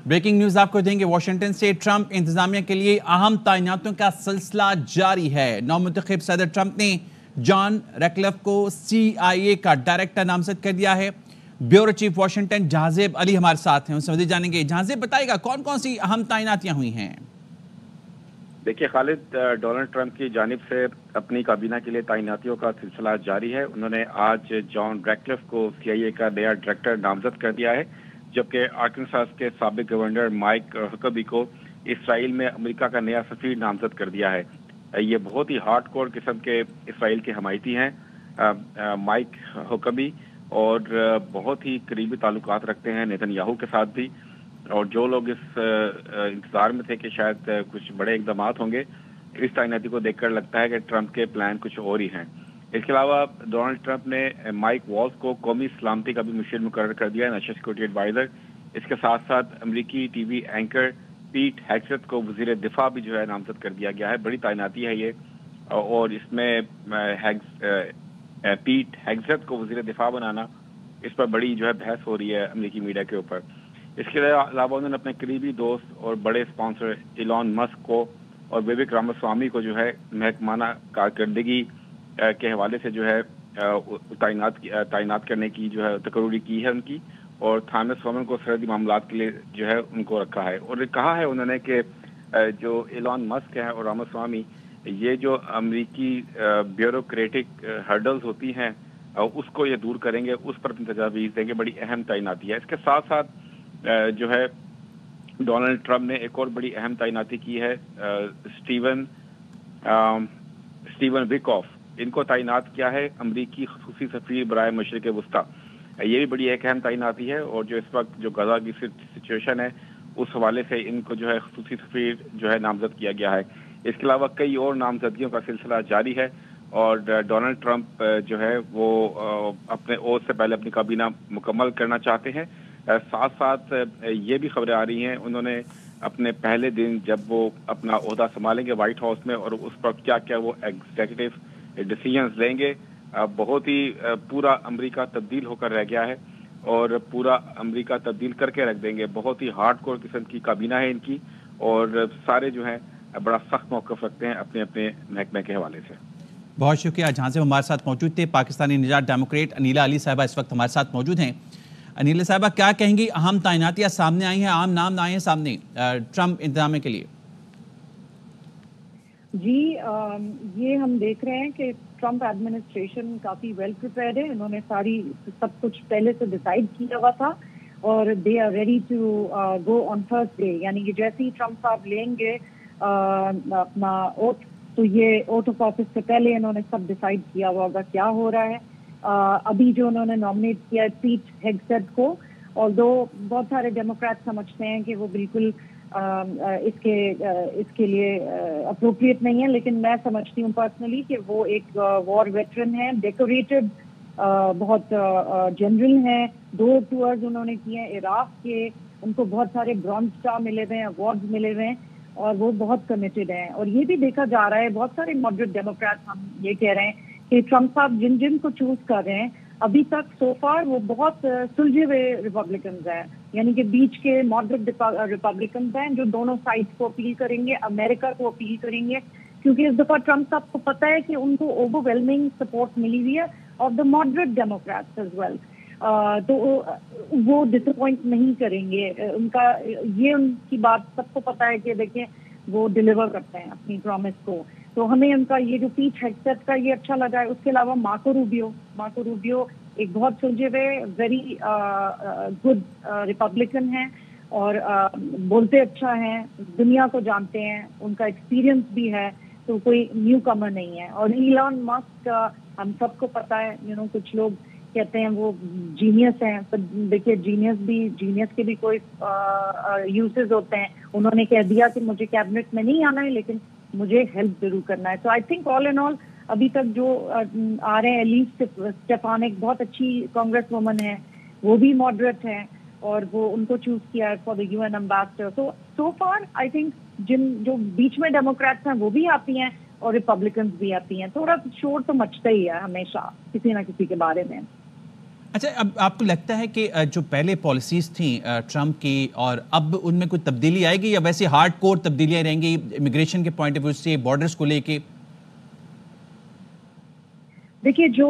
Breaking news آپ کو دیں گے واشنگٹن سے۔ ٹرمپ انتظامیہ کے لیے اہم تعیناتوں کا سلسلہ جاری ہے۔ نومنتخب صدر ٹرمپ نے جان ریکلف کو CIA کا ڈائریکٹر نامزد کر دیا ہے۔ بیورو چیف واشنگٹن جہازیب علی ہمارے ساتھ ہیں، ان سے مزید جانیں گے۔ جہازیب بتائے گا کون کون سی اہم تعیناتیاں ہوئی ہیں؟ دیکھیے خالد، ڈونلڈ ٹرمپ کی جانب سے اپنی کابینہ کے لیے تعیناتیوں کا سلسلہ جاری ہے۔ انہوں نے آج جان ریکلف کو CIA کا نیا ڈائریکٹر نامزد کر دیا ہے، جبکہ آرکنساس کے سابق گورنر مائک ہکبی کو اسرائیل میں امریکہ کا نیا سفیر نامزد کر دیا ہے۔ یہ بہت ہی ہارڈ کور قسم کے اسرائیل کے حمایتی ہیں مائک ہکبی، اور بہت ہی قریبی تعلقات رکھتے ہیں نیتن یاہو کے ساتھ بھی، اور جو لوگ اس انتظار میں تھے کہ شاید کچھ بڑے اقدامات ہوں گے، اس تعیناتی کو دیکھ کر لگتا ہے کہ ٹرمپ کے پلان کچھ اور ہی ہیں۔ اس کے علاوہ ڈونلڈ ٹرمپ نے مائک والز کو قومی سلامتی کا بھی مشیر مقرر کر دیا ہے، نیشنل سیکورٹی ایڈوائزر۔ اس کے ساتھ ساتھ امریکی ٹی وی اینکر پیٹ ہیگسیت کو وزیر دفاع بھی جو ہے نامزد کر دیا گیا ہے۔ بڑی تعیناتی ہے یہ، اور اس میں پیٹ ہیگسیت کو وزیر دفاع بنانا، اس پر بڑی جو ہے بحث ہو رہی ہے امریکی میڈیا کے اوپر۔ اس کے علاوہ انہوں نے اپنے قریبی دوست اور بڑے اسپانسر ایلون مسک کو اور وویک رامسوامی کو جو ہے محکمانہ کارکردگی کے حوالے سے جو ہے تعینات کرنے کی جو ہے تقرری کی ہے ان کی، اور تھامس ہومن کو سرحدی معاملات کے لیے جو ہے ان کو رکھا ہے، اور کہا ہے انہوں نے کہ جو ایلون مسک ہے اور رامسوامی، یہ جو امریکی بیوروکریٹک ہرڈلز ہوتی ہیں اس کو یہ دور کریں گے، اس پر اپنی تجاویز دیں گے۔ بڑی اہم تعیناتی ہے۔ اس کے ساتھ ساتھ جو ہے ڈونلڈ ٹرمپ نے ایک اور بڑی اہم تعیناتی کی ہے، اسٹیون ویکوف، ان کو تعینات کیا ہے امریکی خصوصی سفیر برائے مشرق وسطیٰ۔ یہ بھی بڑی ایک اہم تعیناتی ہے، اور جو اس وقت جو غزہ کی سچویشن ہے اس حوالے سے ان کو جو ہے خصوصی سفیر جو ہے نامزد کیا گیا ہے۔ اس کے علاوہ کئی اور نامزدگیوں کا سلسلہ جاری ہے، اور ڈونلڈ ٹرمپ جو ہے وہ اپنے عہد سے پہلے اپنی کابینہ مکمل کرنا چاہتے ہیں۔ ساتھ ساتھ یہ بھی خبریں آ رہی ہیں انہوں نے اپنے پہلے دن جب وہ اپنا عہدہ سنبھالیں گے وائٹ ہاؤس میں، اور اس پر کیا کیا وہ ایگزیکٹو ڈیسیژنز لیں گے۔ بہت ہی پورا امریکہ تبدیل ہو کر رہ گیا ہے، اور پورا امریکہ تبدیل کر کے رکھ دیں گے۔ بہت ہی ہارڈ کور قسم کی کابینہ ہے ان کی، اور سارے جو ہیں بڑا سخت موقف رکھتے ہیں اپنے اپنے محکمے کے حوالے سے۔ بہت شکریہ جہاں سے ہمارے ساتھ موجود تھے پاکستانی نژاد ڈیموکریٹ انیلا علی صاحبہ اس وقت ہمارے ساتھ موجود ہیں۔ انیلا صاحبہ کیا کہیں گی؟ اہم تعیناتیاں سامنے آئی ہیں، عام نام آئے ہیں سامنے ٹرمپ انتظامیہ کے لیے۔ جی یہ ہم دیکھ رہے ہیں کہ ٹرمپ ایڈمنسٹریشن کافی ویل پریپیئرڈ ہے۔ انہوں نے سب کچھ پہلے سے ڈیسائیڈ کیا ہوا تھا، اور they are ready to go on Thursday, یعنی کہ جیسے ہی ٹرمپ صاحب لیں گے اپنا اوتھ، تو یہ اوتھ آف آفس سے پہلے انہوں نے سب ڈیسائیڈ کیا ہوا ہوگا کیا ہو رہا ہے۔ ابھی جو انہوں نے نامنیٹ کیا ہے پیٹ ہیگسیت کو، اور بہت سارے ڈیموکریٹ سمجھتے ہیں کہ وہ بالکل اس کے لیے اپروپریٹ نہیں ہے، لیکن میں سمجھتی ہوں پرسنلی کہ وہ ایک وار ویٹرن ہے، ڈیکوریٹڈ، بہت جنرل ہیں۔ 2 ٹورز انہوں نے کیے ہیں عراق کے، ان کو بہت سارے برونز اسٹار ملے ہوئے ہیں، ایوارڈز ملے ہوئے ہیں، اور وہ بہت کمیٹڈ ہیں۔ اور یہ بھی دیکھا جا رہا ہے بہت سارے ماڈریٹ ڈیموکریٹ ہم یہ کہہ رہے ہیں کہ ٹرمپ صاحب جن کو چوز کر رہے ہیں ابھی تک سو فار وہ بہت سلجھے ہوئے ریپبلکنز ہیں، یعنی کہ بیچ کے ماڈریٹ ریپبلکنز ہیں جو دونوں سائڈ کو اپیل کریں گے، امریکہ کو اپیل کریں گے، کیونکہ اس دفعہ ٹرمپ صاحب کو پتہ ہے کہ ان کو اوور ویلمنگ سپورٹ ملی ہوئی ہے of the moderate Democrats as well, تو وہ ڈس اپوائنٹ نہیں کریں گے۔ ان کی بات سب کو پتہ ہے کہ دیکھیں وہ ڈیلیور کرتے ہیں اپنی پرومس کو، تو ہمیں ان کا یہ جو پیٹ ہیگسیت کا یہ اچھا لگا ہے۔ اس کے علاوہ مارکو روبیو ایک بہت سلجھے ہوئے ویری گڈ ریپبلکن ہیں، اور بولتے اچھا ہیں، دنیا کو جانتے ہیں، ان کا ایکسپیرینس بھی ہے، تو کوئی نیو کمر نہیں ہے۔ اور ایلون مسک ہم سب کو پتہ ہے، کچھ لوگ کہتے ہیں وہ جینیس ہیں، پر دیکھیے جینیس کے بھی کوئی یوزز ہوتے ہیں۔ انہوں نے کہہ دیا کہ مجھے کیبنٹ میں نہیں آنا ہے، لیکن مجھے ہیلپ ضرور کرنا ہے۔ سو آئی تھنک آل ان آل ابھی تک جو آ رہے ہیں، ایلیس اسٹیفانک بہت اچھی کانگریس وومن ہے، وہ بھی ماڈریٹ ہیں، اور وہ ان کو چوز کیا ہے for the UN ambassador. So for I think جو بیچ میں ڈیموکریٹس ہیں وہ بھی آتی ہیں اور ریپبلکنز بھی آتی ہیں۔ تھوڑا شور تو مچتا ہی ہے ہمیشہ کسی نہ کسی کے بارے میں۔ اچھا، اب آپ کو لگتا ہے کہ جو پہلے پالیسیز تھیں ٹرمپ کی اور اب ان میں کوئی تبدیلی آئے گی یا ویسے ہارڈ کور تبدیلیاں رہیں گی امیگریشن کے پوائنٹ آف ویو سے، بارڈرز کو لے کے؟ دیکھیے جو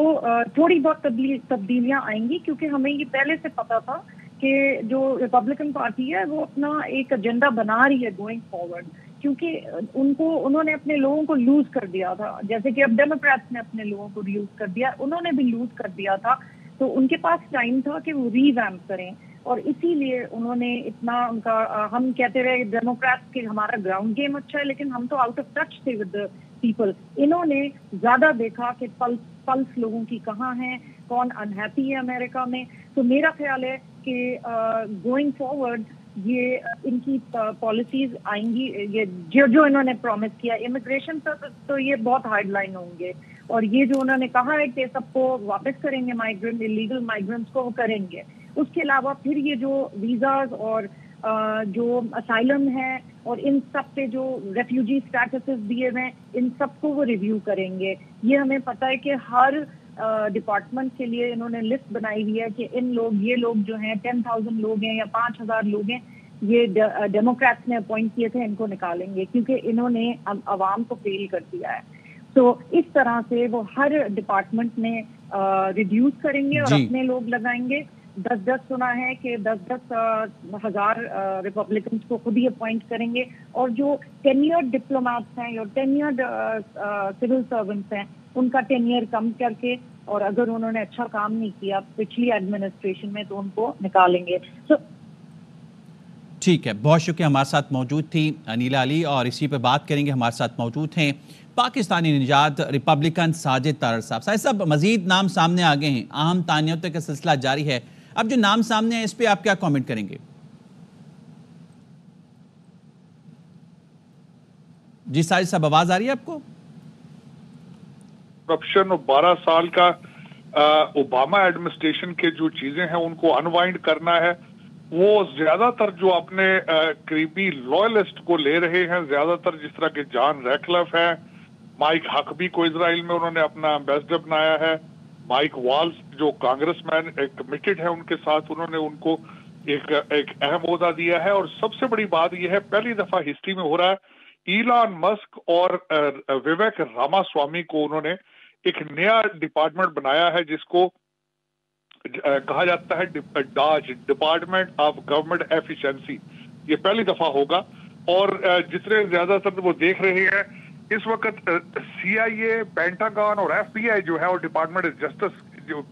تھوڑی بہت تبدیلیاں آئیں گی، کیونکہ ہمیں یہ پہلے سے پتا تھا کہ جو ریپبلکن پارٹی ہے وہ اپنا ایک ایجنڈا بنا رہی ہے گوئنگ فارورڈ، کیونکہ انہوں نے اپنے لوگوں کو لوز کر دیا تھا، جیسے کہ اب ڈیموکریٹس نے اپنے لوگوں کو لوز کر دیا، انہوں نے بھی لوز کر دیا تھا، تو ان کے پاس ٹائم تھا کہ وہ ری ویمپ کریں، اور اسی لیے انہوں نے اتنا ان کا ہم کہتے رہے ڈیموکریٹس کہ ہمارا گراؤنڈ گیم اچھا ہے، لیکن ہم تو آؤٹ آف ٹچ تھے ود پیپل. انہوں نے زیادہ دیکھا کہ پلس لوگوں کی کہاں ہے، کون انہیپی ہے امریکہ میں. تو میرا خیال ہے کہ گوئنگ فارورڈ یہ ان کی پالیسیز آئیں گی، یہ جو انہوں نے پرومس کیا امیگریشن پر، تو یہ بہت ہارڈ لائن ہوں گے، اور یہ جو انہوں نے کہا ہے کہ سب کو واپس کریں گے مائیگرنٹ، انلیگل مائیگرنٹس کو، وہ کریں گے. اس کے علاوہ پھر یہ جو ویزاز اور جو اسائلم ہے اور ان سب پہ جو ریفیوجی اسٹیٹسز دیے ہوئے ہیں، ان سب کو وہ ریویو کریں گے. یہ ہمیں پتہ ہے کہ ہر ڈپارٹمنٹ کے لیے انہوں نے لسٹ بنائی ہوئی ہے کہ یہ لوگ جو ہیں 10,000 لوگ ہیں یا 5,000 لوگ ہیں، یہ ڈیموکریٹس نے اپوائنٹ کیے تھے، ان کو نکالیں گے کیونکہ انہوں نے عوام کو فیل کر دیا ہے. تو اس طرح سے وہ ہر ڈپارٹمنٹ میں ریڈیوس کریں گے اور اپنے لوگ لگائیں گے. 10 سنا ہے کہ 10 ہزار ریپبلکنس کو خود ہی اپوائنٹ کریں گے، اور جو ٹینیئرڈ ڈپلومیٹس ہیں یا ٹینیئرڈ سول سرونٹس ہیں ان کا ٹینیئر کم کر کے، اور اگر انہوں نے اچھا کام نہیں کیا پچھلی ایڈمنسٹریشن میں تو ان کو نکالیں گے. ٹھیک ہے، بہت شکریہ. ہمارے ساتھ موجود تھی انیلا علی، اور اسی پہ بات کریں گے. ہمارے ساتھ موجود ہیں پاکستانی نژاد ریپبلکن ساجد طارڑ صاحب. ساجد صاحب، مزید نام سامنے آگے ہیں، اہم تعیناتوں کا سلسلہ جاری ہے. اب جو نام سامنے ہیں اس پہ آپ کیا کامنٹ کریں گے؟ جی ساجد صاحب، آواز آ رہی ہے آپ کو؟ کرپشن اور 12 سال کا اوباما ایڈمنسٹریشن کے جو چیزیں ہیں ان کو انوائنڈ کرنا ہے، وہ زیادہ تر جو اپنے قریبی لوئلسٹ کو لے رہے ہیں، زیادہ تر جس طرح کہ جان ریکلف ہے، مائک ہکبی کو اسرائیل میں انہوں نے اپنا ایمبیسڈر بنایا ہے، مائک والز جو کانگریس مین کمیٹڈ ہے ان کے ساتھ، انہوں نے ان کو ایک اہم عہدہ دیا ہے. اور سب سے بڑی بات یہ ہے، پہلی دفعہ ہسٹری میں ہو رہا ہے، ایلان مسک اور وویک راما سوامی کو انہوں نے ایک نیا ڈپارٹمنٹ بنایا ہے جس کو کہا جاتا ہے dodge, department of government efficiency. یہ پہلی دفعہ ہوگا، اور جتنے زیادہ تر وہ دیکھ رہے ہیں اس وقت سی آئی اے، پینٹاگان اور ایف بی آئی جو ہے، اور ڈپارٹمنٹ آف جسٹس جو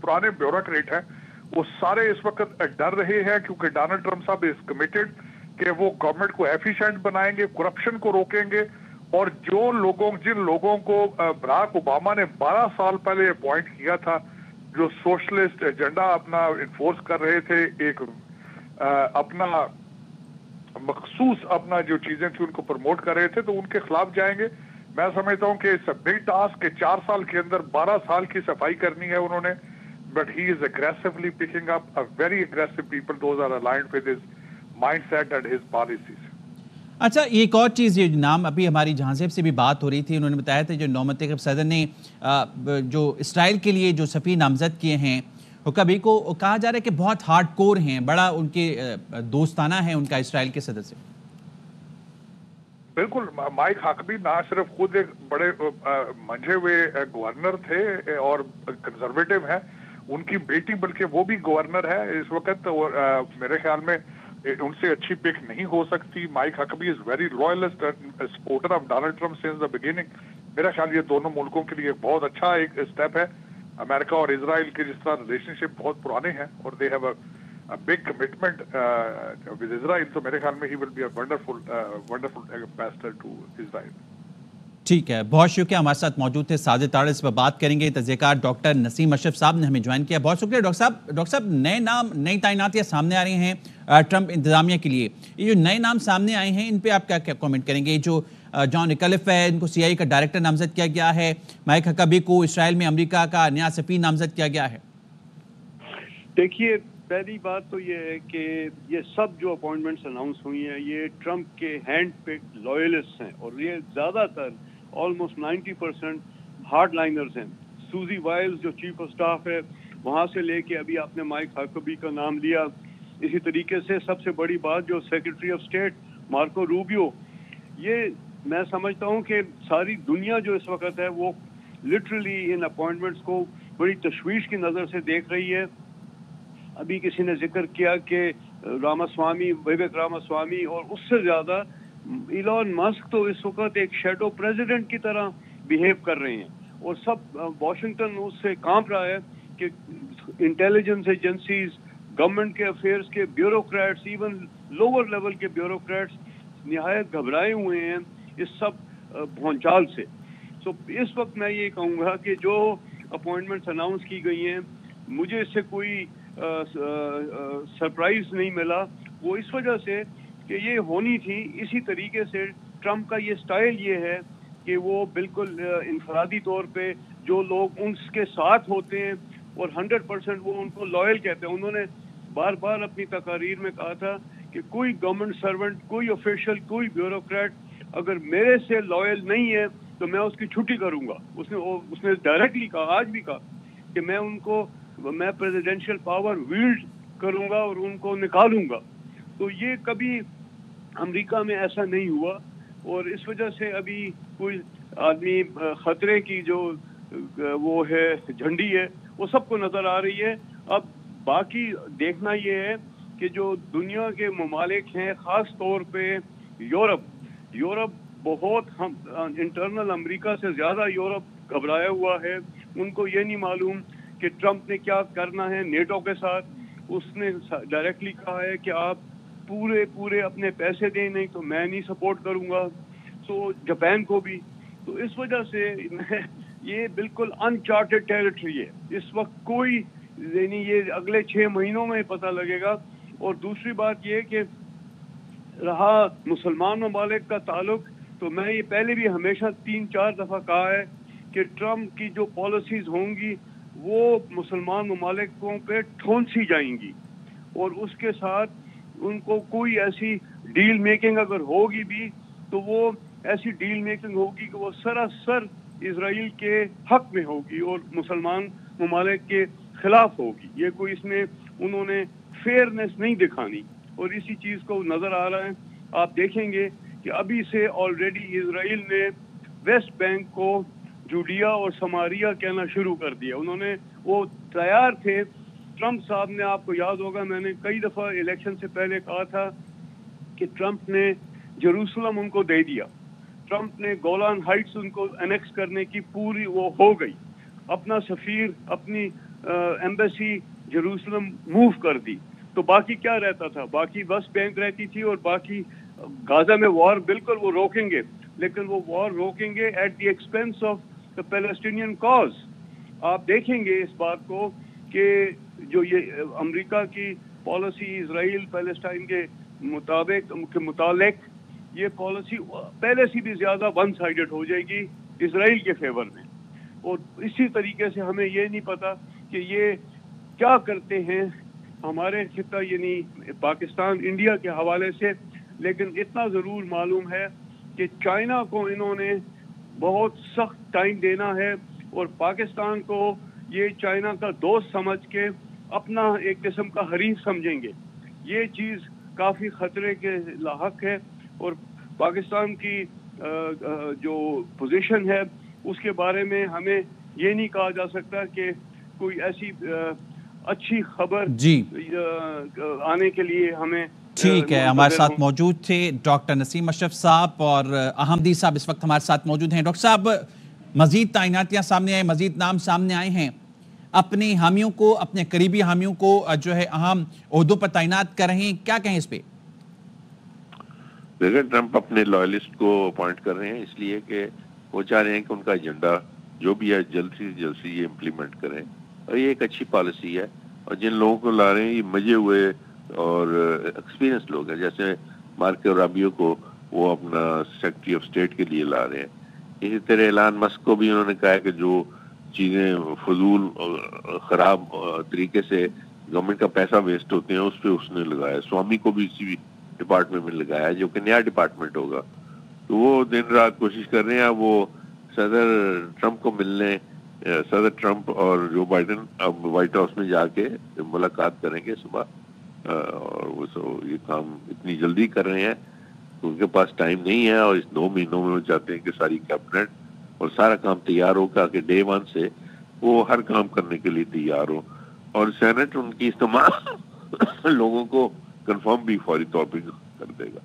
پرانے بیوروکریٹ ہیں، وہ سارے اس وقت ڈر رہے ہیں کیونکہ ڈونلڈ ٹرمپ صاحب از کمیٹڈ کہ وہ گورنمنٹ کو ایفیشینٹ بنائیں گے، کرپشن کو روکیں گے. اور جن لوگوں کو براک اوباما نے 12 سال پہلے اپوائنٹ کیا تھا، جو سوشلسٹ ایجنڈا اپنا انفورس کر رہے تھے، ایک اپنا مخصوص اپنا جو چیزیں تھیں ان کو پروموٹ کر رہے تھے، تو ان کے خلاف جائیں گے. میں سمجھتا ہوں کہ اٹس اے بگ ٹاسک کہ 4 سال کے اندر 12 سال کی صفائی کرنی ہے انہوں نے. But he is aggressively picking up very aggressive people, those are aligned with his mind set and his policies. اچھا، ایک اور چیز، یہ نام ابھی ہماری جہاں سے بھی بات ہو رہی تھی، انہوں نے بتایا تھا جو نومنتخب صدر نے جو اسرائیل کے لیے جو سفیر نامزد کیے ہیں، کبھی کو کہا جا رہا ہے کہ بہت ہارڈ کور ہیں، بڑا ان کے دوستانہ ہے ان کا اسرائیل کے صدر سے. بالکل، مائک ہکبی نہ صرف خود ایک بڑے منجھے ہوئے گورنر تھے اور کنزرویٹو ہیں، ان کی بیٹی بلکہ وہ بھی گورنر ہے اس وقت، اور میرے خیال میں ان سے اچھی پک نہیں ہو سکتی. Mike Huckabee is very loyalist supporter of Donald Trump since the beginning. میرا خیال یہ دونوں ملکوں کے لیے بہت اچھا ایک اسٹیپ ہے. امریکہ اور اسرائیل کے جس طرح ریلیشن شپ بہت پرانے ہیں اور they have a big commitment with Israel, so میرے خیال میں he will be a wonderful ambassador to Israel. ٹھیک ہے، بہت شکریہ. ہمارے ساتھ موجود تھے ساجد طارڑ، اس پر بات کریں گے. تجزیہ کار ڈاکٹر نسیم اشرف صاحب نے ہمیں جوائن کیا. بہت شکریہ ڈاکٹر صاحب. ڈاکٹر صاحب، نئے نام، نئی تعیناتیاں سامنے آ رہی ہیں ٹرمپ انتظامیہ کے لیے. یہ جو نئے نام سامنے آئے ہیں ان پہ آپ کیا کامنٹ کریں گے؟ جو جان ریکلف ہے، ان کو سی آئی اے کا ڈائریکٹر نامزد کیا گیا ہے. مائک ہکبی کو اسرائیل میں امریکہ کا نیا سفیر نامزد کیا گیا ہے. دیکھیے، پہلی بات تو یہ ہے کہ یہ سب جو اپوائنٹمنٹس اناؤنس ہوئی ہیں یہ ٹرمپ کے ہینڈ پک لوئلسٹ ہیں، اور یہ زیادہ تر آلموسٹ 90% ہارڈ لائنرز ہیں. سوزی وائلز جو چیف آف سٹاف ہے وہاں سے لے کے ابھی آپ نے مائک ہاکبی کا نام لیا, اسی طریقے سے سب سے بڑی بات جو secretary of state Marco Rubio, یہ میں سمجھتا ہوں کہ ساری دنیا جو اس وقت ہے وہ لٹرلی ان اپوائنٹمنٹس کو بڑی تشویش کی نظر سے دیکھ رہی ہے. ابھی کسی نے ذکر کیا کہ راماسوامی, ویوک راماسوامی, اور اس سے زیادہ ایلون مسک تو اس وقت ایک شیڈو پریزیڈنٹ کی طرح بیہیو کر رہے ہیں, اور سب واشنگٹن اس سے کانپ رہا ہے کہ انٹیلیجنس ایجنسیز, گورنمنٹ کے افیئرس کے بیوروکریٹس, ایون لوور لیول کے بیوروکریٹس نہایت گھبرائے ہوئے ہیں اس سب بھونچال سے. سو اس وقت میں یہ کہوں گا کہ جو اپوائنٹمنٹس اناؤنس کی گئی ہیں, مجھے اس سے کوئی سرپرائز نہیں ملا. وہ اس وجہ سے کہ یہ ہونی تھی. اسی طریقے سے ٹرمپ کا یہ سٹائل یہ ہے کہ وہ بالکل انفرادی طور پہ جو لوگ ان کے ساتھ ہوتے ہیں اور 100% وہ ان کو لائل کہتے ہیں. انہوں نے بار بار اپنی تقاریر میں کہا تھا کہ کوئی گورنمنٹ سرونٹ, کوئی آفیشل, کوئی بیوروکریٹ اگر میرے سے لائل نہیں ہے تو میں اس کی چھٹی کروں گا. اس نے ڈائریکٹلی کہا, آج بھی کہا کہ میں پریزیڈینشیل پاور ویلڈ کروں گا اور ان کو نکالوں گا. تو یہ کبھی امریکہ میں ایسا نہیں ہوا, اور اس وجہ سے ابھی کوئی آدمی خطرے کی جو وہ ہے جھنڈی ہے وہ سب کو نظر آ رہی ہے. اب باقی دیکھنا یہ ہے کہ جو دنیا کے ممالک ہیں, خاص طور پہ یورپ بہت انٹرنل امریکہ سے زیادہ یورپ گھبرایا ہوا ہے. ان کو یہ نہیں معلوم کہ ٹرمپ نے کیا کرنا ہے نیٹو کے ساتھ. اس نے ڈائریکٹلی کہا ہے کہ آپ پورے اپنے پیسے دیں, نہیں تو میں نہیں سپورٹ کروں گا. سو جاپان کو بھی. تو اس وجہ سے یہ بالکل انچارٹڈ ٹیریٹری ہے اس وقت. کوئی یعنی یہ اگلے 6 مہینوں میں پتہ لگے گا. اور دوسری بات یہ کہ رہا مسلمان ممالک کا تعلق, تو میں یہ پہلے بھی ہمیشہ 3-4 دفعہ کہا ہے کہ ٹرمپ کی جو پالیسیز ہوں گی وہ مسلمان ممالکوں پہ ٹھونسی جائیں گی, اور اس کے ساتھ ان کو کوئی ایسی ڈیل میکنگ اگر ہوگی بھی تو وہ ایسی ڈیل میکنگ ہوگی کہ وہ سراسر اسرائیل کے حق میں ہوگی اور مسلمان ممالک کے خلاف ہوگی. یہ کوئی اس میں انہوں نے فیئرنیس نہیں دکھانی, اور اسی چیز کو نظر آ رہا ہے. آپ دیکھیں گے کہ ابھی سے آلریڈی اسرائیل نے ویسٹ بینک کو جوڈیا اور سماریا کہنا شروع کر دیا. انہوں نے وہ تیار تھے. ٹرمپ صاحب نے, آپ کو یاد ہوگا, میں نے کئی دفعہ الیکشن سے پہلے کہا تھا کہ ٹرمپ نے جیروسلم ان کو دے دیا. ٹرمپ نے گولان ہائٹس ان کو انیکس کرنے کی پوری وہ ہو گئی. اپنا سفیر, اپنی ایمبیسی جیروسلم موو کر دی. تو باقی کیا رہتا تھا؟ باقی ویسٹ بینک رہتی تھی, اور باقی غازہ میں وار بالکل وہ روکیں گے, لیکن وہ وار روکیں گے at the expense of the Palestinian cause. آپ دیکھیں گے اس بات کو کہ جو یہ امریکہ کی پالیسی اسرائیل پیلسٹائن کے متعلق یہ پالیسی پہلے سے بھی زیادہ ون سائیڈڈ ہو جائے گی اسرائیل کے فیور میں. اور اسی طریقے سے ہمیں یہ نہیں پتا کہ یہ کیا کرتے ہیں ہمارے خطہ یعنی پاکستان انڈیا کے حوالے سے. لیکن اتنا ضرور معلوم ہے کہ چائنا کو انہوں نے بہت سخت ٹائم دینا ہے, اور پاکستان کو یہ چائنا کا دوست سمجھ کے اپنا ایک قسم کا حریف سمجھیں گے. یہ چیز کافی خطرے کے لاحق ہے, اور پاکستان کی جو پوزیشن ہے اس کے بارے میں ہمیں یہ نہیں کہا جا سکتا کہ کوئی ایسی اچھی خبر آنے کے لیے ہمیں. ٹھیک ہے, ہمارے ساتھ موجود تھے ڈاکٹر نسیم اشرف صاحب, اور احمدی صاحب اس وقت ہمارے ساتھ موجود ہیں. ڈاکٹر صاحب, مزید تعیناتیاں سامنے آئیں, مزید نام سامنے آئے ہیں. اپنے حامیوں کو, اپنے قریبی حامیوں کو جو ہے اہم عہدوں پر تعینات کر رہے ہیں, کیا کہیں اس پہ؟ دیکھیں, ٹرمپ اپنے لائلسٹ کو اپوائنٹ کر رہے ہیں اس لیے کہ وہ چاہ رہے ہیں کہ ان کا ایجنڈا جو بھی ہے جلد سے جلد سے یہ امپلیمنٹ کریں, اور یہ ایک اچھی پالیسی ہے. اور جن لوگوں کو لا رہے ہیں یہ مجے ہوئے اور ایکسپیرینس لوگ ہیں, جیسے مارکو روبیو کو وہ اپنا سیکرٹری آف اسٹیٹ کے لیے لا رہے ہیں. اسی طرح ایلان مسک کو بھی انہوں نے کہا ہے کہ جو چیزیں فضول خراب طریقے سے گورنمنٹ کا پیسہ ویسٹ ہوتے ہیں اس پہ اس نے لگایا. سوامی کو بھی اسی ڈپارٹمنٹ میں لگایا جو کہ نیا ڈپارٹمنٹ ہوگا. تو وہ دن رات کوشش کر رہے ہیں. وہ صدر ٹرمپ کو ملنے صدر ٹرمپ اور جو بائیڈن اب وائٹ ہاؤس میں جا کے ملاقات کریں گے صبح، اور وہ یہ کام اتنی جلدی کر رہے ہیں کہ ان کے پاس ٹائم نہیں ہے، اور اس 2 مہینوں میں وہ چاہتے ہیں کہ ساری کیبنٹ اور سارا کام تیار ہو کہ ڈے 1 سے وہ ہر کام کرنے کے لیے تیار ہو، اور سینٹ ان کی تمام لوگوں کو کنفرم بھی فوری طور پہ کر دے گا۔